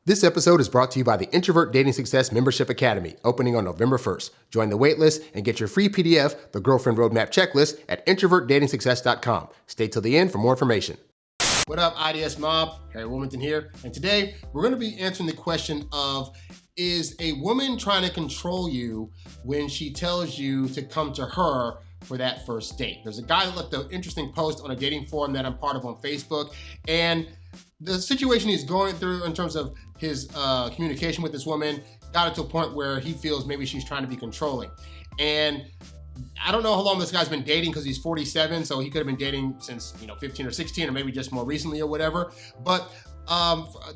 This episode is brought to you by the Introvert Dating Success Membership Academy, opening on November 1st. Join the waitlist and get your free PDF, The Girlfriend Roadmap Checklist, at introvertdatingsuccess.com. Stay till the end for more information. What up, IDS Mob? HarryWilmington here. And today, we're going to be answering the question of, is a woman trying to control you when she tells you to come to her for that first date? There's a guy that left an interesting post on a dating forum that I'm part of on Facebook, and the situation he's going through in terms of his communication with this woman got it to a point where he feels maybe she's trying to be controlling. And I don't know how long this guy's been dating because he's 47, so he could have been dating since 15 or 16, or maybe just more recently or whatever. But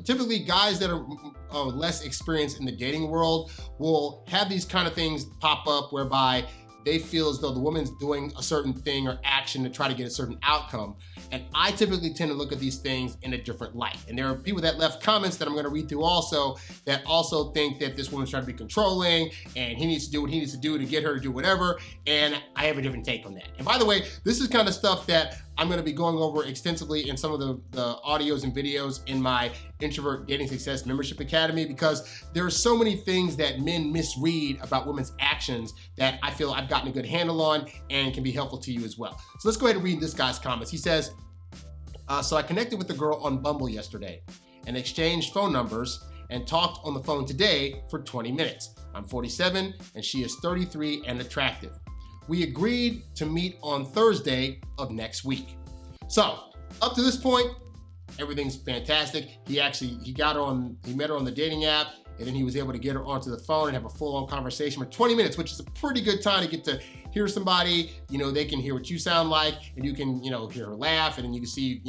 typically guys that are less experienced in the dating world will have these kind of things pop up whereby they feel as though the woman's doing a certain thing or action to try to get a certain outcome. And I typically tend to look at these things in a different light. And there are people that left comments that I'm gonna read through also that also think that this woman's trying to be controlling and he needs to do what he needs to do to get her to do whatever. And I have a different take on that. And by the way, this is kind of stuff that I'm gonna be going over extensively in some of the audios and videos in my Introvert Dating Success Membership Academy, because there are so many things that men misread about women's actions that I feel I've gotten a good handle on and can be helpful to you as well. So let's go ahead and read this guy's comments. He says, so I connected with the girl on Bumble yesterday and exchanged phone numbers and talked on the phone today for 20 minutes. I'm 47 and she is 33 and attractive. We agreed to meet on Thursday of next week. So up to this point, everything's fantastic. He met her on the dating app, and then he was able to get her onto the phone and have a full-on conversation for 20 minutes, which is a pretty good time to get to hear somebody. They can hear what you sound like, and you can, hear her laugh, and then you can see,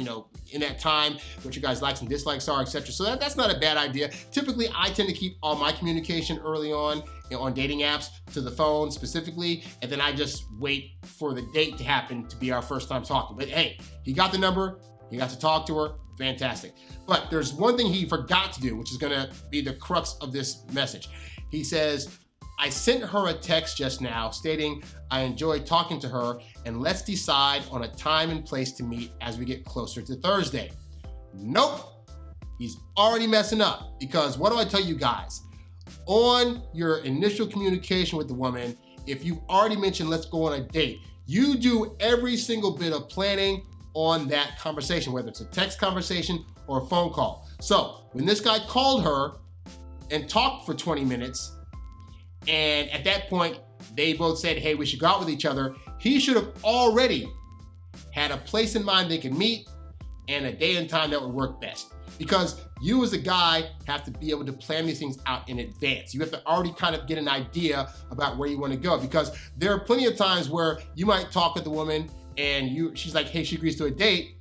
in that time, what you guys' likes and dislikes are, etc. So that's not a bad idea. Typically, I tend to keep all my communication early on dating apps to the phone specifically, and then I just wait for the date to happen to be our first time talking. But hey, he got the number, he got to talk to her, fantastic. But there's one thing he forgot to do, which is gonna be the crux of this message. He says, I sent her a text just now stating I enjoyed talking to her and let's decide on a time and place to meet as we get closer to Thursday. Nope, he's already messing up, because what do I tell you guys? On your initial communication with the woman, if you've already mentioned let's go on a date, you do every single bit of planning on that conversation, whether it's a text conversation or a phone call. So when this guy called her and talked for 20 minutes, and at that point, they both said, hey, we should go out with each other, he should have already had a place in mind they could meet and a day and time that would work best. Because you as a guy have to be able to plan these things out in advance. You have to already kind of get an idea about where you want to go, because there are plenty of times where you might talk with the woman and she's like, hey, she agrees to a date,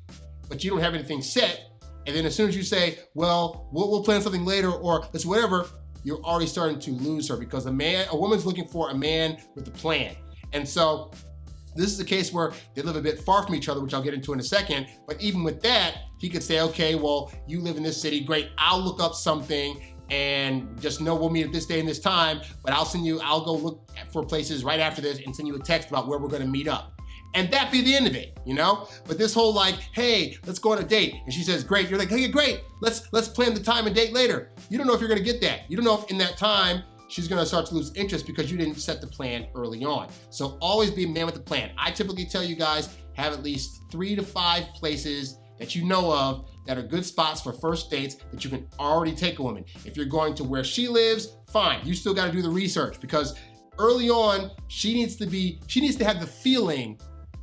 but you don't have anything set. And then as soon as you say, well, we'll plan something later, or it's whatever, you're already starting to lose her, because a woman's looking for a man with a plan. And so this is a case where they live a bit far from each other, which I'll get into in a second. But even with that, he could say, okay, well, you live in this city, great, I'll look up something and just know we'll meet at this day and this time, but I'll go look for places right after this and send you a text about where we're gonna meet up. And that be the end of it, But this whole like, hey, let's go on a date. And she says, great. You're like, hey, great. Let's plan the time and date later. You don't know if you're gonna get that. You don't know if in that time she's gonna start to lose interest because you didn't set the plan early on. So always be a man with a plan. I typically tell you guys, have at least 3 to 5 places that you know of that are good spots for first dates that you can already take a woman. If you're going to where she lives, fine. You still gotta do the research, because early on, she needs to have the feeling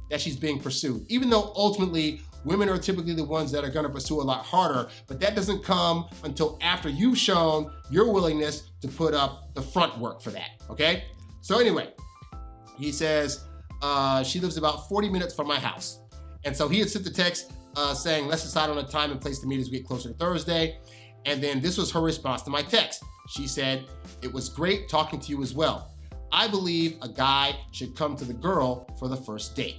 that she's being pursued, even though ultimately women are typically the ones that are gonna pursue a lot harder, but that doesn't come until after you've shown your willingness to put up the front work for that, okay? So anyway, he says, she lives about 40 minutes from my house. And so he had sent the text saying, let's decide on a time and place to meet as we get closer to Thursday. And then this was her response to my text. She said, it was great talking to you as well. I believe a guy should come to the girl for the first date.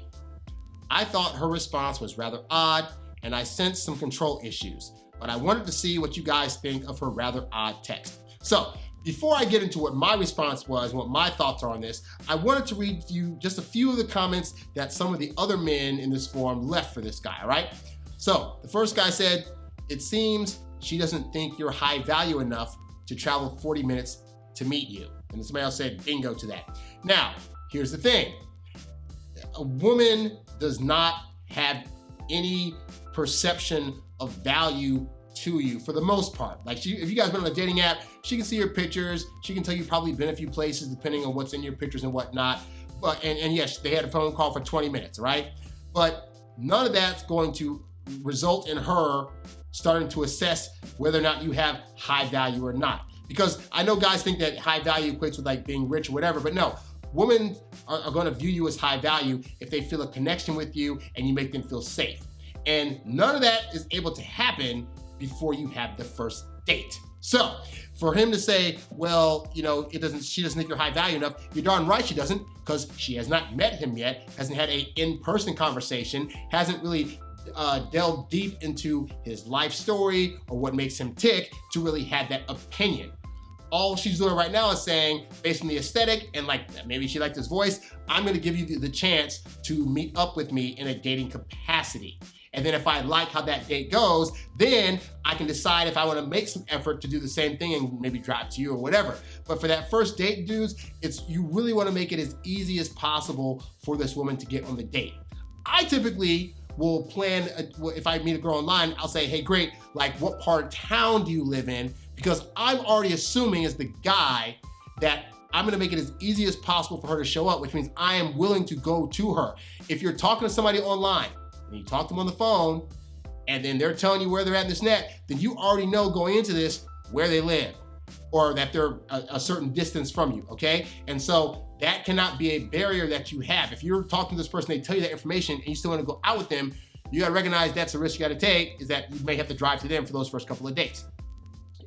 I thought her response was rather odd, and I sensed some control issues, but I wanted to see what you guys think of her rather odd text. So before I get into what my response was and what my thoughts are on this, I wanted to read you just a few of the comments that some of the other men in this forum left for this guy, all right? So the first guy said, it seems she doesn't think you're high value enough to travel 40 minutes to meet you. And somebody else said bingo to that. Now, here's the thing. A woman does not have any perception of value to you for the most part. Like if you guys been on a dating app, she can see your pictures. She can tell you've probably been a few places depending on what's in your pictures and whatnot. But and yes, they had a phone call for 20 minutes, right? But none of that's going to result in her starting to assess whether or not you have high value or not. Because I know guys think that high value equates with like being rich or whatever, but no, women are going to view you as high value if they feel a connection with you and you make them feel safe. And none of that is able to happen before you have the first date. So for him to say, well, you know, she doesn't think you're high value enough, you're darn right she doesn't, because she has not met him yet, hasn't had a in-person conversation, hasn't really delved deep into his life story or what makes him tick to really have that opinion. All she's doing right now is saying, based on the aesthetic and like maybe she liked his voice, I'm gonna give you the chance to meet up with me in a dating capacity. And then if I like how that date goes, then I can decide if I wanna make some effort to do the same thing and maybe drive to you or whatever. But for that first date, dudes, you really wanna make it as easy as possible for this woman to get on the date. I typically will plan, if I meet a girl online, I'll say, hey, great, like what part of town do you live in? Because I'm already assuming as the guy that I'm gonna make it as easy as possible for her to show up, which means I am willing to go to her. If you're talking to somebody online and you talk to them on the phone and then they're telling you where they're at in this net, then you already know going into this where they live or that they're a certain distance from you, okay? And so that cannot be a barrier that you have. If you're talking to this person, they tell you that information and you still wanna go out with them, you gotta recognize that's a risk you gotta take, is that you may have to drive to them for those first couple of dates.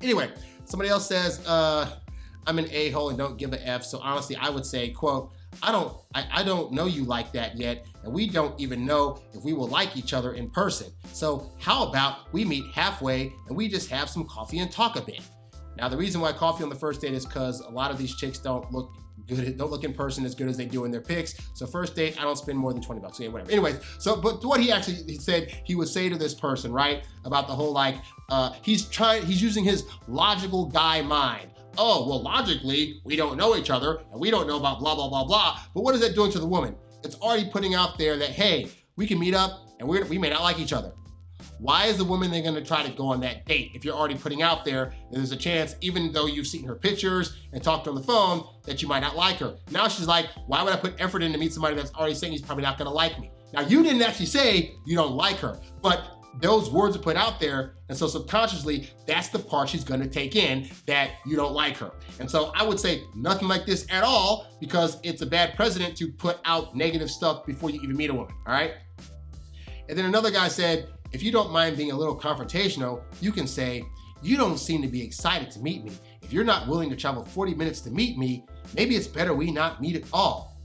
Anyway, somebody else says, I'm an a-hole and don't give a F. So honestly, I would say, quote, I don't know you like that yet, and we don't even know if we will like each other in person. So how about we meet halfway and we just have some coffee and talk a bit. Now, the reason why coffee on the first date is because a lot of these chicks don't look in person as good as they do in their pics. So first date, I don't spend more than $20. Yeah, whatever. Anyways, but what he said he would say to this person, right? About the whole like, he's using his logical guy mind. Oh, well, logically, we don't know each other and we don't know about blah, blah, blah, blah. But what is that doing to the woman? It's already putting out there that, hey, we can meet up and we may not like each other. Why is the woman then gonna try to go on that date if you're already putting out there that there's a chance, even though you've seen her pictures and talked on the phone, that you might not like her? Now she's like, why would I put effort in to meet somebody that's already saying he's probably not gonna like me? Now you didn't actually say you don't like her, but those words are put out there, and so subconsciously, that's the part she's gonna take in, that you don't like her. And so I would say nothing like this at all, because it's a bad precedent to put out negative stuff before you even meet a woman, all right? And then another guy said, if you don't mind being a little confrontational, you can say, you don't seem to be excited to meet me. If you're not willing to travel 40 minutes to meet me, maybe it's better we not meet at all.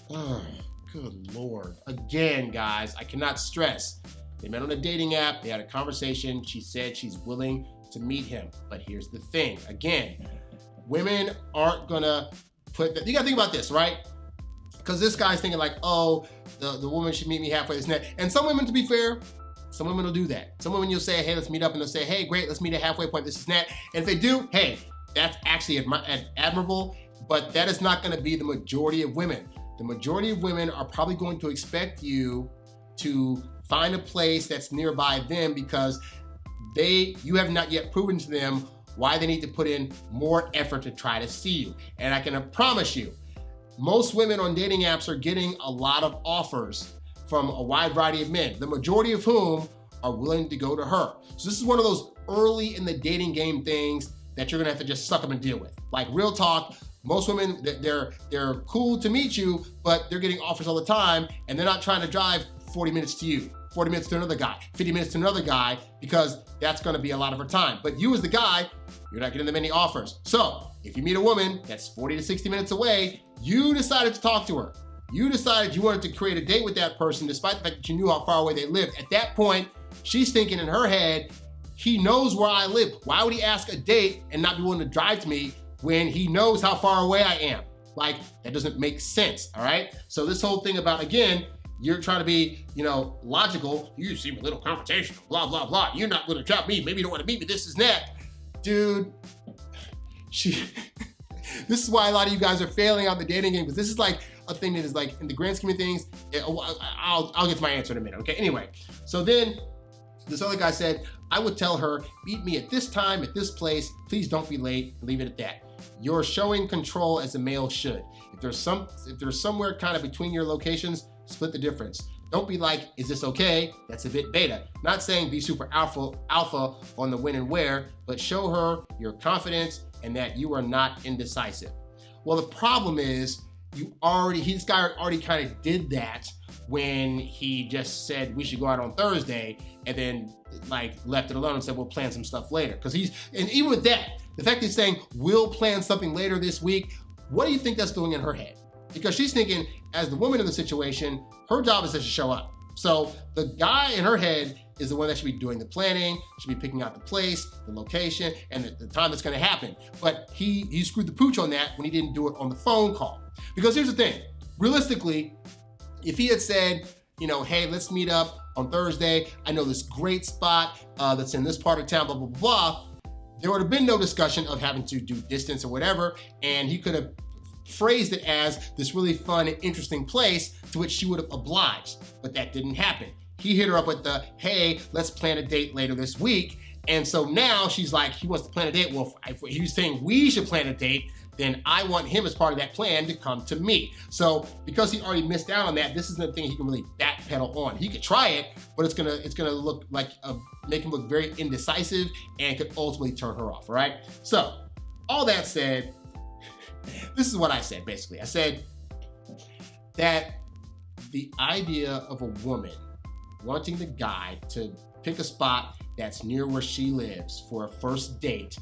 Oh, good Lord. Again, guys, I cannot stress. They met on a dating app, they had a conversation, she said she's willing to meet him. But here's the thing, again, women aren't gonna you gotta think about this, right? Because this guy's thinking like, oh, the woman should meet me halfway, this and that. And some women, to be fair, some women will do that. Some women you'll say, hey, let's meet up, and they'll say, hey, great, let's meet at halfway point, this is that. And if they do, hey, that's actually admirable, but that is not gonna be the majority of women. The majority of women are probably going to expect you to find a place that's nearby them because you have not yet proven to them why they need to put in more effort to try to see you. And I can promise you, most women on dating apps are getting a lot of offers from a wide variety of men, the majority of whom are willing to go to her. So this is one of those early in the dating game things that you're gonna have to just suck up and deal with. Like real talk, most women, they're cool to meet you, but they're getting offers all the time and they're not trying to drive 40 minutes to you, 40 minutes to another guy, 50 minutes to another guy, because that's gonna be a lot of her time. But you as the guy, you're not getting them any offers. So if you meet a woman that's 40 to 60 minutes away, you decided to talk to her. You decided you wanted to create a date with that person despite the fact that you knew how far away they lived. At that point, she's thinking in her head, he knows where I live. Why would he ask a date and not be willing to drive to me when he knows how far away I am? Like, that doesn't make sense, all right? So this whole thing about, again, you're trying to be, logical. You seem a little confrontational, blah, blah, blah. You're not going to drop me. Maybe you don't want to meet me. This is that. Dude, this is why a lot of you guys are failing on the dating game, because this is like a thing that is like, in the grand scheme of things, I'll get to my answer in a minute, okay? Anyway, so then this other guy said, I would tell her, meet me at this time, at this place, please don't be late, leave it at that. You're showing control as a male should. If there's somewhere kind of between your locations, split the difference. Don't be like, is this okay? That's a bit beta. Not saying be super alpha on the when and where, but show her your confidence and that you are not indecisive. Well, the problem is this guy already kind of did that when he just said we should go out on Thursday and then like left it alone and said we'll plan some stuff later. And even with that, the fact that he's saying we'll plan something later this week, what do you think that's doing in her head? Because she's thinking, as the woman in the situation, her job is to show up. So the guy in her head is the one that should be doing the planning, should be picking out the place, the location, and the time that's gonna happen. But he screwed the pooch on that when he didn't do it on the phone call. Because here's the thing, realistically, if he had said, hey, let's meet up on Thursday, I know this great spot that's in this part of town, blah, blah, blah, there would have been no discussion of having to do distance or whatever, and he could have phrased it as this really fun and interesting place, to which she would have obliged, but that didn't happen. He hit her up with the, hey, let's plan a date later this week. And so now she's like, he wants to plan a date. Well, if he was saying we should plan a date, then I want him as part of that plan to come to me. So because he already missed out on that, this isn't a thing he can really backpedal on. He could try it, but it's gonna look like make him look very indecisive and could ultimately turn her off, all right? So all that said, this is what I said, basically. I said that the idea of a woman wanting the guy to pick a spot that's near where she lives for a first date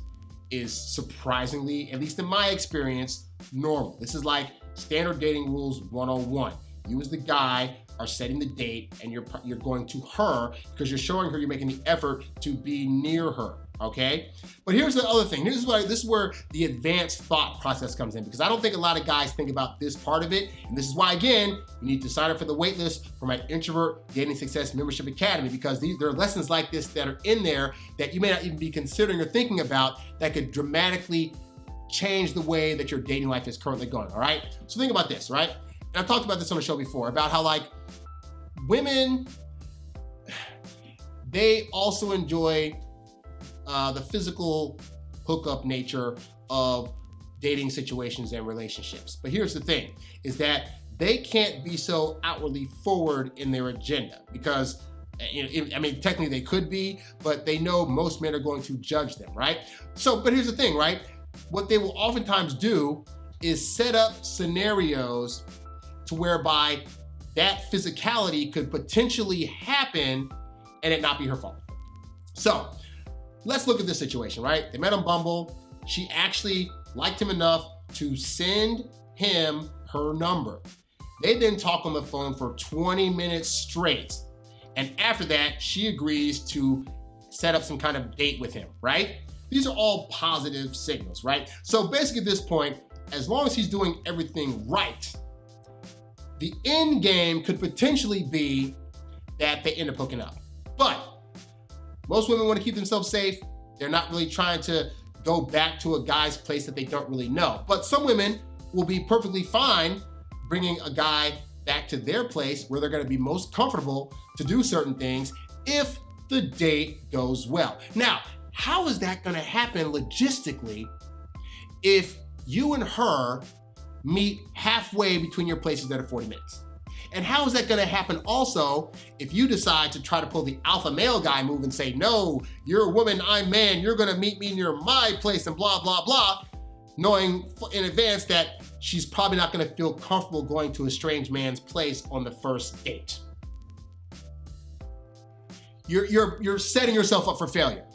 is surprisingly, at least in my experience, normal. This is like standard dating rules 101. You as the guy are setting the date and you're going to her because you're showing her you're making the effort to be near her, okay? But here's the other thing. This is where the advanced thought process comes in, because I don't think a lot of guys think about this part of it. And this is why, again, you need to sign up for the wait list for my Introvert Dating Success Membership Academy, because there are lessons like this that are in there that you may not even be considering or thinking about that could dramatically change the way that your dating life is currently going, all right? So think about this, right? And I've talked about this on the show before, about how like women, they also enjoy the physical hookup nature of dating situations and relationships. But here's the thing, is that they can't be so outwardly forward in their agenda, because technically they could be, but they know most men are going to judge them, right? So, but here's the thing, right? What they will oftentimes do is set up scenarios to whereby that physicality could potentially happen and it not be her fault. So let's look at this situation, right? They met on Bumble. She actually liked him enough to send him her number. They then talk on the phone for 20 minutes straight. And after that, she agrees to set up some kind of date with him, right? These are all positive signals, right? So basically at this point, as long as he's doing everything right, the end game could potentially be that they end up hooking up. But most women want to keep themselves safe. They're not really trying to go back to a guy's place that they don't really know. But some women will be perfectly fine bringing a guy back to their place where they're going to be most comfortable to do certain things if the date goes well. Now, how is that going to happen logistically if you and her meet halfway between your places that are 40 minutes? And how is that going to happen also if you decide to try to pull the alpha male guy move and say, no, you're a woman, I'm man, you're going to meet me near my place and blah, blah, blah, knowing in advance that she's probably not going to feel comfortable going to a strange man's place on the first date. You're setting yourself up for failure.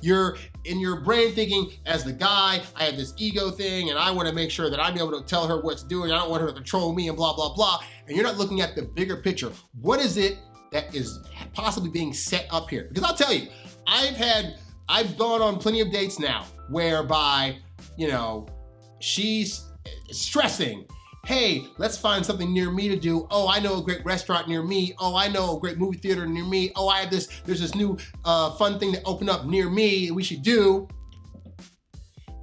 You're in your brain thinking, as the guy, I have this ego thing and I want to make sure that I'm able to tell her what to do and I don't want her to control me and blah, blah, blah. And you're not looking at the bigger picture. What is it that is possibly being set up here? Because I'll tell you, I've gone on plenty of dates now whereby, she's stressing hey, let's find something near me to do. Oh, I know a great restaurant near me. Oh, I know a great movie theater near me. Oh, there's this new fun thing that opened up near me we should do.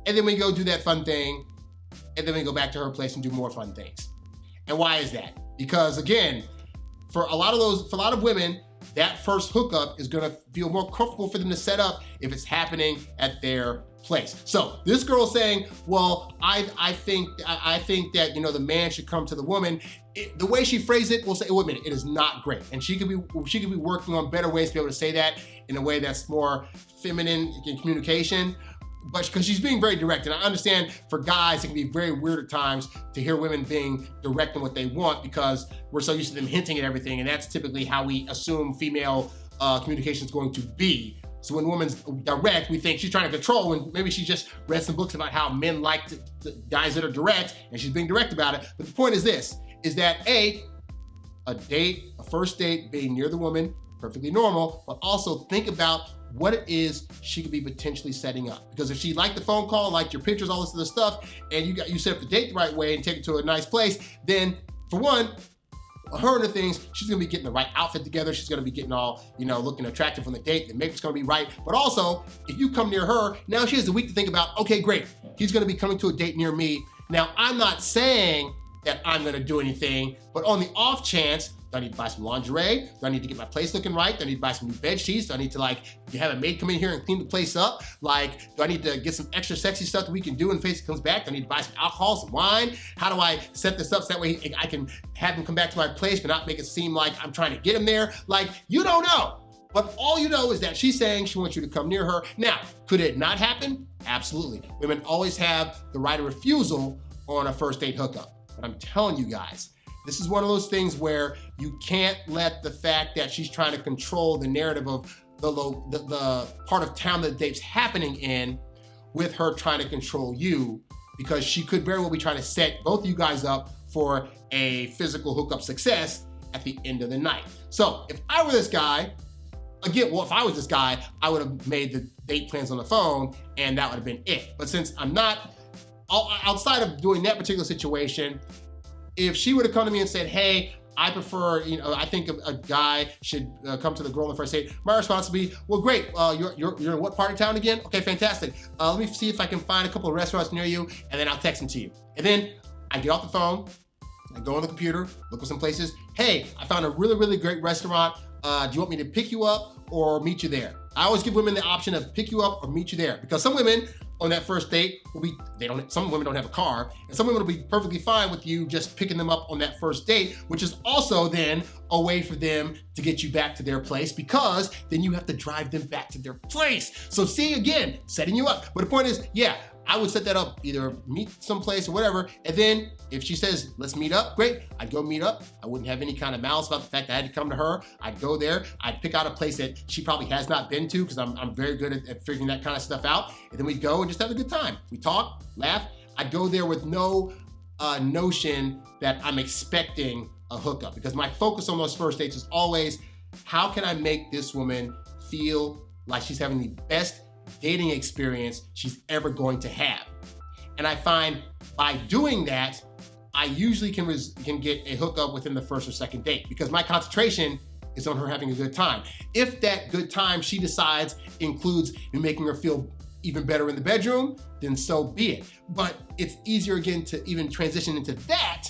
And then we go do that fun thing, and then we go back to her place and do more fun things. And why is that? Because again, for a lot of women, that first hookup is gonna feel more comfortable for them to set up if it's happening at their place. So this girl's saying, well, I think that, you know, the man should come to the woman. The way she phrased it, we'll say, wait a minute, it is not great. And she could be working on better ways to be able to say that in a way that's more feminine in communication. But because she's being very direct, and I understand for guys, it can be very weird at times to hear women being direct in what they want because we're so used to them hinting at everything, and that's typically how we assume female communication is going to be. So when a woman's direct, we think she's trying to control, and maybe she just read some books about how men like guys that are direct, and she's being direct about it. But the point is this, is that a first date being near the woman, perfectly normal, but also think about what it is she could be potentially setting up. Because if she liked the phone call, liked your pictures, all this other stuff, and you set up the date the right way and take it to a nice place, then for one, her and the things, she's gonna be getting the right outfit together. She's gonna be getting all, you know, looking attractive on the date. The makeup's gonna be right. But also, if you come near her, now she has a week to think about, okay, great, he's gonna be coming to a date near me. Now, I'm not saying that I'm gonna do anything, but on the off chance, do I need to buy some lingerie? Do I need to get my place looking right? Do I need to buy some new bed sheets? Do I need to have a maid come in here and clean the place up? Do I need to get some extra sexy stuff that we can do in case he comes back? Do I need to buy some alcohol, some wine? How do I set this up so that way I can have him come back to my place but not make it seem like I'm trying to get him there? You don't know. But all you know is that she's saying she wants you to come near her. Now, could it not happen? Absolutely. Women always have the right of refusal on a first date hookup. But I'm telling you guys, this is one of those things where you can't let the fact that she's trying to control the narrative of the part of town that the date's happening in with her trying to control you, because she could very well be trying to set both of you guys up for a physical hookup success at the end of the night. So if I were this guy, if I was this guy, I would have made the date plans on the phone and that would have been it. But since I'm not, outside of doing that particular situation, if she would have come to me and said, hey, I prefer, I think a guy should come to the girl on the first date, my response would be, well, great, you're in what part of town again? Okay, fantastic. Let me see if I can find a couple of restaurants near you, and then I'll text them to you. And then I get off the phone, I go on the computer, look at some places. Hey, I found a really, really great restaurant. Do you want me to pick you up or meet you there? I always give women the option of pick you up or meet you there, because some women on that first date some women don't have a car, and some women will be perfectly fine with you just picking them up on that first date, which is also then a way for them to get you back to their place, because then you have to drive them back to their place. So see, again, setting you up. But the point is, yeah, I would set that up, either meet someplace or whatever, and then if she says, let's meet up, great, I'd go meet up. I wouldn't have any kind of malice about the fact that I had to come to her. I'd go there, I'd pick out a place that she probably has not been to, because I'm very good at figuring that kind of stuff out, and then we'd go and just have a good time. We talk, laugh. I'd go there with no notion that I'm expecting a hookup, because my focus on those first dates is always, how can I make this woman feel like she's having the best dating experience she's ever going to have? And I find by doing that, I usually can get a hookup within the first or second date, because my concentration is on her having a good time. If that good time she decides includes me making her feel even better in the bedroom, then so be it. But it's easier again to even transition into that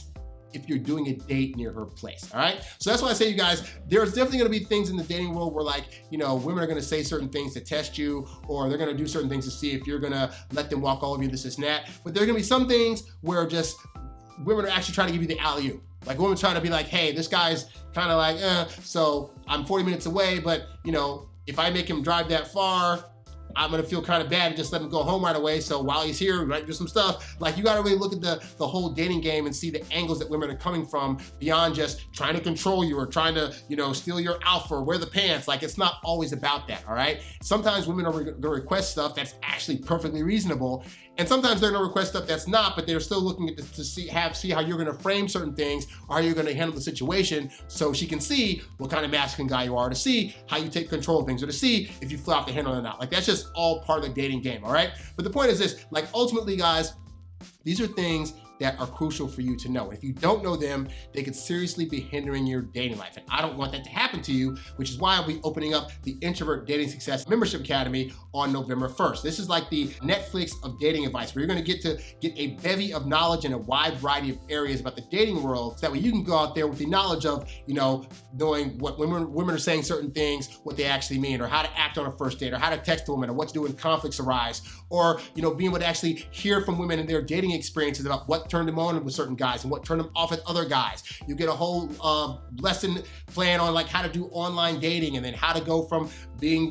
if you're doing a date near her place, all right? So that's why I say, you guys, there's definitely gonna be things in the dating world where women are gonna say certain things to test you, or they're gonna do certain things to see if you're gonna let them walk all over you, this and that. But there are gonna be some things where just women are actually trying to give you the alley-oop. Like, women trying to be like, hey, this guy's kind of so I'm 40 minutes away, but if I make him drive that far, I'm gonna feel kind of bad and just let him go home right away. So while he's here, we might do some stuff. You gotta really look at the whole dating game and see the angles that women are coming from beyond just trying to control you or trying to, steal your alpha or wear the pants. It's not always about that, all right? Sometimes women are gonna request stuff that's actually perfectly reasonable, and sometimes they're gonna request stuff that's not, but they're still looking at this to see how you're gonna frame certain things, or how you're gonna handle the situation, so she can see what kind of masculine guy you are, to see how you take control of things, or to see if you fly off the handle or not. That's just all part of the dating game, all right? But the point is this, ultimately, guys, these are things that are crucial for you to know. If you don't know them, they could seriously be hindering your dating life. And I don't want that to happen to you, which is why I'll be opening up the Introvert Dating Success Membership Academy on November 1st. This is like the Netflix of dating advice, where you're going to get a bevy of knowledge in a wide variety of areas about the dating world, so that way you can go out there with the knowledge of, knowing what women are saying certain things, what they actually mean, or how to act on a first date, or how to text a woman, or what to do when conflicts arise, or, being able to actually hear from women and their dating experiences about what turned them on with certain guys and what turned them off with other guys. You get a whole lesson plan on like how to do online dating, and then how to go from being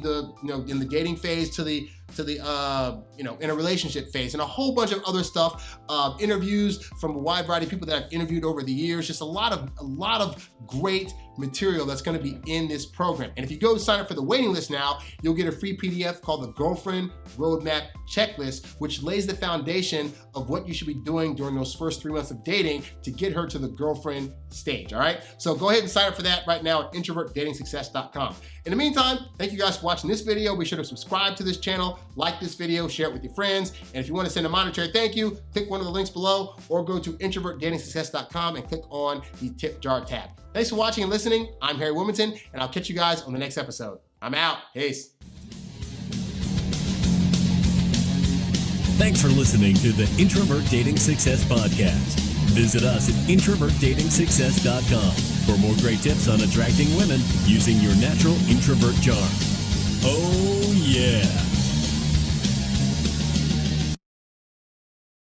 in the dating phase to the in a relationship phase, and a whole bunch of other stuff, interviews from a wide variety of people that I've interviewed over the years. Just a lot of great material that's going to be in this program. And if you go sign up for the waiting list now, you'll get a free PDF called the Girlfriend Roadmap Checklist, which lays the foundation of what you should be doing during those first 3 months of dating to get her to the girlfriend stage. All right, so go ahead and sign up for that right now at introvertdatingsuccess.com. In the meantime, thank you guys for watching this video. Be sure to subscribe to this channel, like this video, share it with your friends, and if you want to send a monetary thank you, click one of the links below, or go to introvertdatingsuccess.com and click on the tip jar tab. Thanks for watching and listening. I'm Harry Wilmington, and I'll catch you guys on the next episode. I'm out. Peace. Thanks for listening to the Introvert Dating Success Podcast. Visit us at introvertdatingsuccess.com for more great tips on attracting women using your natural introvert charm. Oh, yeah.